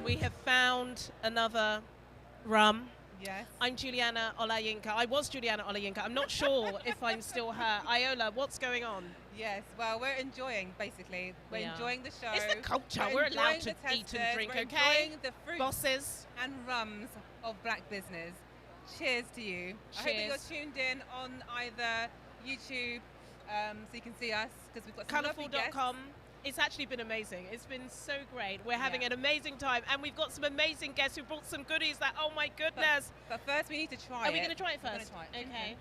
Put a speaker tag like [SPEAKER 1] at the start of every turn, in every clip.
[SPEAKER 1] we have found another rum.
[SPEAKER 2] Yes.
[SPEAKER 1] I'm Juliana Olayinka. I was Juliana Olayinka. I'm not sure if I'm still her. Iola, what's going on?
[SPEAKER 2] Yes, well, we're enjoying, basically. We're enjoying the show.
[SPEAKER 1] It's the culture. We're allowed to eat and drink,
[SPEAKER 2] we're
[SPEAKER 1] okay?
[SPEAKER 2] enjoying the fruits
[SPEAKER 1] Bosses.
[SPEAKER 2] and rums of black business. Cheers to you. I hope that you're tuned in on either YouTube, so you can see us, because we've got some lovely guests.
[SPEAKER 1] Colourful.com. It's actually been amazing. It's been so great. We're having an amazing time, and we've got some amazing guests who brought some goodies that, oh my goodness.
[SPEAKER 2] But first we need to try it.
[SPEAKER 1] Are we going to try it first?
[SPEAKER 2] We're gonna try it.
[SPEAKER 1] Okay.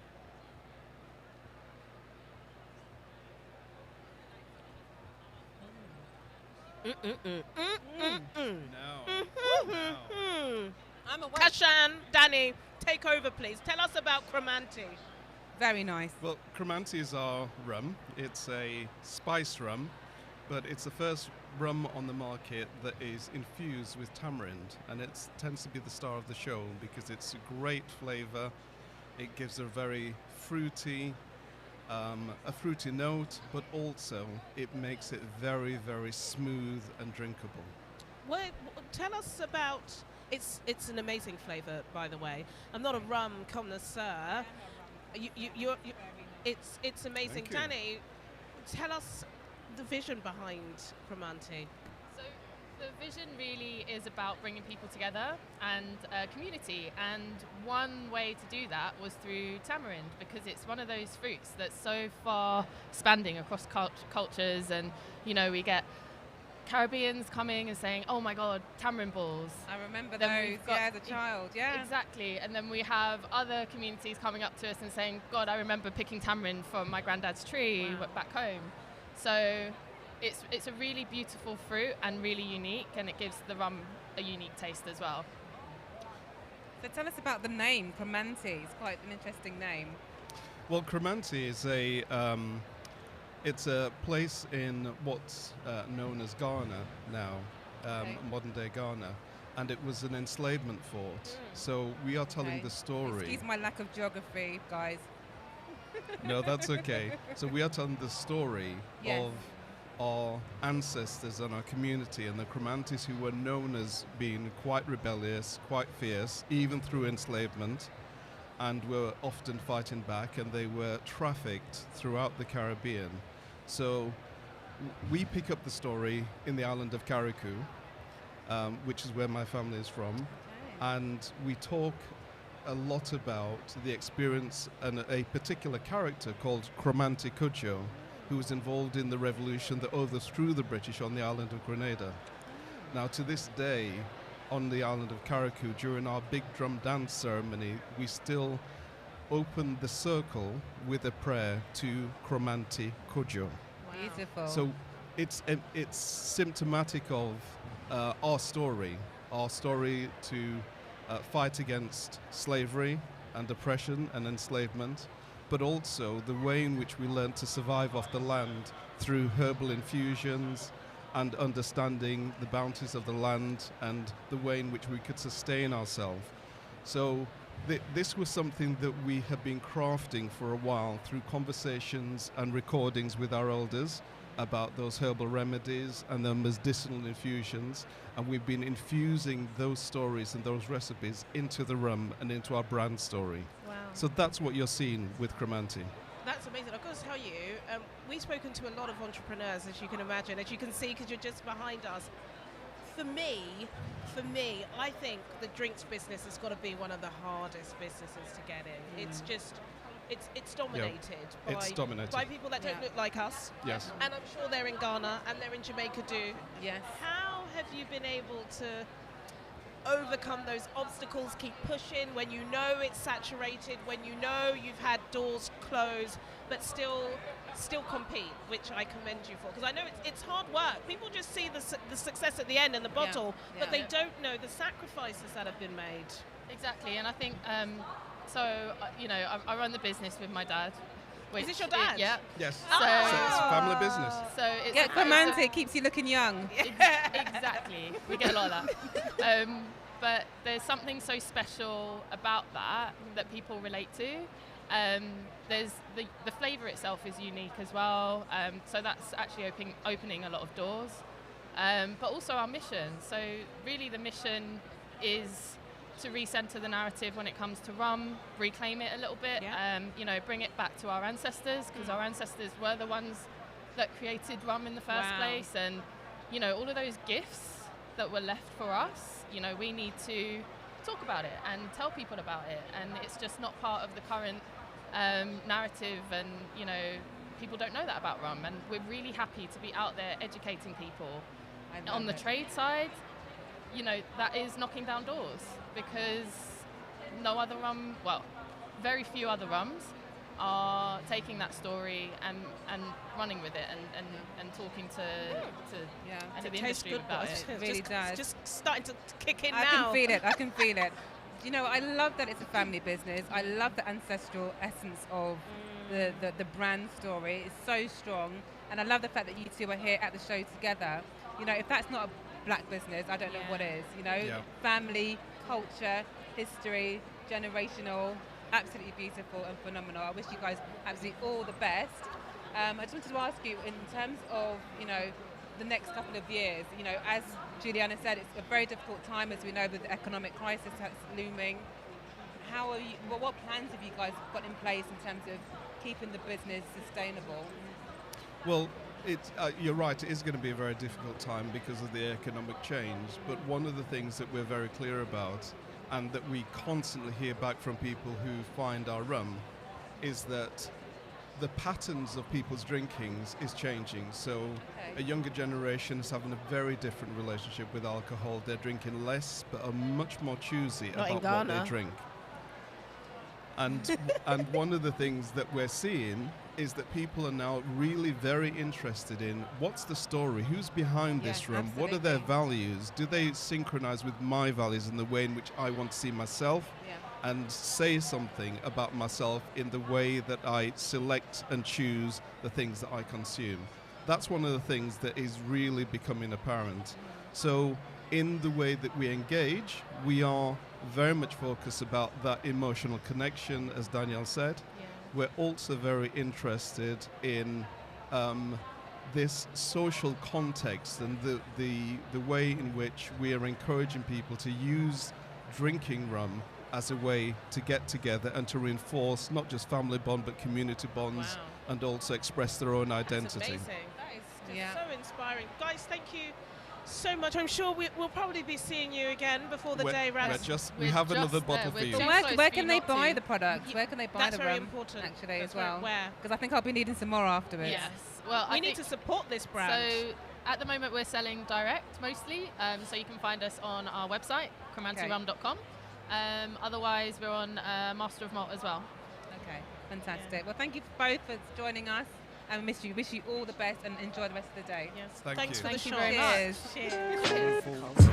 [SPEAKER 2] I'm awake.
[SPEAKER 1] Cashain, Dani, take over, please. Tell us about Kromanti.
[SPEAKER 2] Very nice.
[SPEAKER 3] Well, Kromanti is our rum. It's a spice rum, but it's the first rum on the market that is infused with tamarind, and it tends to be the star of the show because it's a great flavour. It gives a very fruity, a fruity note, but also it makes it very, very smooth and drinkable.
[SPEAKER 1] Well, tell us about. It's an amazing flavour, by the way. I'm not a rum connoisseur. It's amazing. Dani, tell us the vision behind Kromanti.
[SPEAKER 4] So the vision really is about bringing people together and community, and one way to do that was through tamarind, because it's one of those fruits that's so far spanning across cultures, and we get Caribbeans coming and saying, oh my God, tamarind balls.
[SPEAKER 2] I remember
[SPEAKER 4] Then
[SPEAKER 2] those, as a child,
[SPEAKER 4] Exactly, and then we have other communities coming up to us and saying, God, I remember picking tamarind from my granddad's tree back home. So it's a really beautiful fruit and really unique, and it gives the rum a unique taste as well.
[SPEAKER 2] So tell us about the name, Kromanti. It's quite an interesting name.
[SPEAKER 3] Well, Kromanti is it's a place in what's known as Ghana now, modern day Ghana, and it was an enslavement fort. So we are telling the story.
[SPEAKER 2] Excuse my lack of geography, guys.
[SPEAKER 3] No, that's okay. So we are telling the story of our ancestors and our community, and the Kromantis, who were known as being quite rebellious, quite fierce, even through enslavement, and were often fighting back, and they were trafficked throughout the Caribbean. So we pick up the story in the island of Carriacou, which is where my family is from, and we talk a lot about the experience and a particular character called Kromanti Rum, who was involved in the revolution that overthrew the British on the island of Grenada. Now, to this day, on the island of Carriacou, during our big drum dance ceremony, we still open the circle with a prayer to Kromanti Rum.
[SPEAKER 2] Beautiful.
[SPEAKER 3] So it's symptomatic of our story to fight against slavery and oppression and enslavement, but also the way in which we learn to survive off the land through herbal infusions and understanding the bounties of the land and the way in which we could sustain ourselves. So this was something that we have been crafting for a while through conversations and recordings with our elders about those herbal remedies and the medicinal infusions, and we've been infusing those stories and those recipes into the rum and into our brand story.
[SPEAKER 1] Wow.
[SPEAKER 3] So that's what you're seeing with Kromanti.
[SPEAKER 1] That's amazing. I've got to tell you, we've spoken to a lot of entrepreneurs, as you can imagine, as you can see, because you're just behind us. For me, I think the drinks business has got to be one of the hardest businesses to get in. It's just, it's dominated by people that don't look like us.
[SPEAKER 3] Yes.
[SPEAKER 1] And I'm sure they're in Ghana and they're in Jamaica too.
[SPEAKER 2] Yes.
[SPEAKER 1] How have you been able to overcome those obstacles, keep pushing when you know it's saturated, when you know you've had doors closed, but still compete, which I commend you for, because I know it's hard work. People just see the success at the end and the bottle, but they don't know the sacrifices that have been made.
[SPEAKER 4] Exactly, and I think I run the business with my dad.
[SPEAKER 1] Is this your dad?
[SPEAKER 4] Yeah.
[SPEAKER 3] Yes.
[SPEAKER 4] So
[SPEAKER 3] it's a family business.
[SPEAKER 4] So it's
[SPEAKER 2] Get Kromanti, keeps you looking young.
[SPEAKER 4] Exactly. We get a lot of that. But there's something so special about that people relate to. There's the flavour itself is unique as well. So that's actually opening a lot of doors. but also our mission. So really the mission is to recenter the narrative when it comes to rum, reclaim it a little bit, you know, bring it back to our ancestors, because our ancestors were the ones that created rum in the first place, and you know, all of those gifts that were left for us, you know, we need to talk about it and tell people about it, and it's just not part of the current narrative, and you know, people don't know that about rum, and we're really happy to be out there educating people. On the trade side, you know, that is knocking down doors, because no other rum, well, very few other rums are taking that story and running with it and talking to the industry about it.
[SPEAKER 2] It really does.
[SPEAKER 1] Just starting to kick in
[SPEAKER 2] now. I can feel it. You know, I love that it's a family business. I love the ancestral essence of the brand story. It's so strong, and I love the fact that you two are here at the show together. You know, if that's not a black business, I don't know what is. You know, family, culture, history, generational, absolutely beautiful and phenomenal. I wish you guys absolutely all the best. I just wanted to ask you, in terms of, you know, the next couple of years, you know, as Juliana said, it's a very difficult time, as we know, with the economic crisis that's looming. How are you? What plans have you guys got in place in terms of keeping the business sustainable?
[SPEAKER 3] Well, you're right, it is going to be a very difficult time because of the economic change, but one of the things that we're very clear about, and that we constantly hear back from people who find our rum, is that the patterns of people's drinkings is changing. So a younger generation is having a very different relationship with alcohol. They're drinking less, but are much more choosy about what they drink. And one of the things that we're seeing is that people are now really very interested in what's the story, who's behind this rum, what are their values, do they synchronize with my values in the way in which I want to see myself, and say something about myself in the way that I select and choose the things that I consume. That's one of the things that is really becoming apparent. So in the way that we engage, we are very much focused about that emotional connection, as Danielle said. We're also very interested in this social context and the way in which we are encouraging people to use drinking rum as a way to get together and to reinforce not just family bond but community bonds, and also express their own identity.
[SPEAKER 1] That's amazing. That is just so inspiring. Guys, thank you so much. I'm sure we'll probably be seeing you again before the day runs.
[SPEAKER 3] We have another bottle for you.
[SPEAKER 2] So where can they buy the products? Where can they buy the rum?
[SPEAKER 1] That's very important.
[SPEAKER 2] Actually, as well. Because I think I'll be needing some more afterwards.
[SPEAKER 4] Yes. Well,
[SPEAKER 1] we need to support this brand.
[SPEAKER 4] So at the moment we're selling direct mostly. So you can find us on our website, kromantirum.com. Otherwise we're on Master of Malt as well.
[SPEAKER 2] Okay, fantastic. Well, thank you both for joining us, and wish you all the best and enjoy the rest of the day.
[SPEAKER 1] Yes.
[SPEAKER 3] Thanks
[SPEAKER 1] for the
[SPEAKER 3] you.
[SPEAKER 1] shot.
[SPEAKER 2] Very much.
[SPEAKER 1] Cheers.
[SPEAKER 2] Cheers.